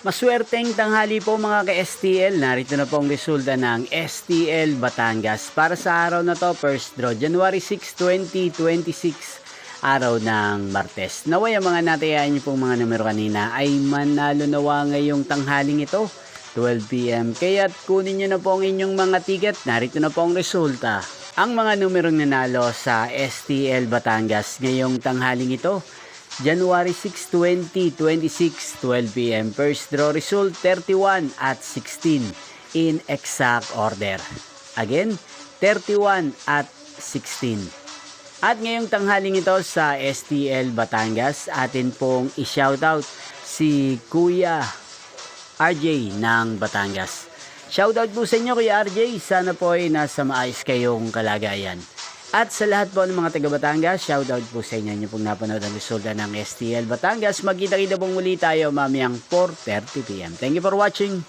Maswerteng tanghali po mga ka-STL. Narito na po ang resulta ng STL Batangas. Para sa araw na to, first draw, January 6, 2026, araw ng Martes. Naway ang mga natayain niyo pong mga numero kanina ay manalo nawa ngayong tanghaling ito, 12 PM. Kaya't kunin niyo na po ang inyong mga ticket. Narito na po ang resulta. Ang mga numerong nanalo sa STL Batangas ngayong tanghaling ito, January 6, 2026, 12 PM. First draw result, 31 at 16 in exact order. Again, 31 at 16. At ngayong tanghaling ito sa STL Batangas, atin pong i-shoutout si Kuya RJ ng Batangas. Shoutout po sa inyo Kuya RJ, sana po ay nasa maayos kayong kalagayan. At sa lahat po ng mga taga Batangas, shoutout po sa inyo nyo pong napanood ang resulta ng STL Batangas. Magkita-kita pong muli tayo mamayang 4:30 PM. Thank you for watching.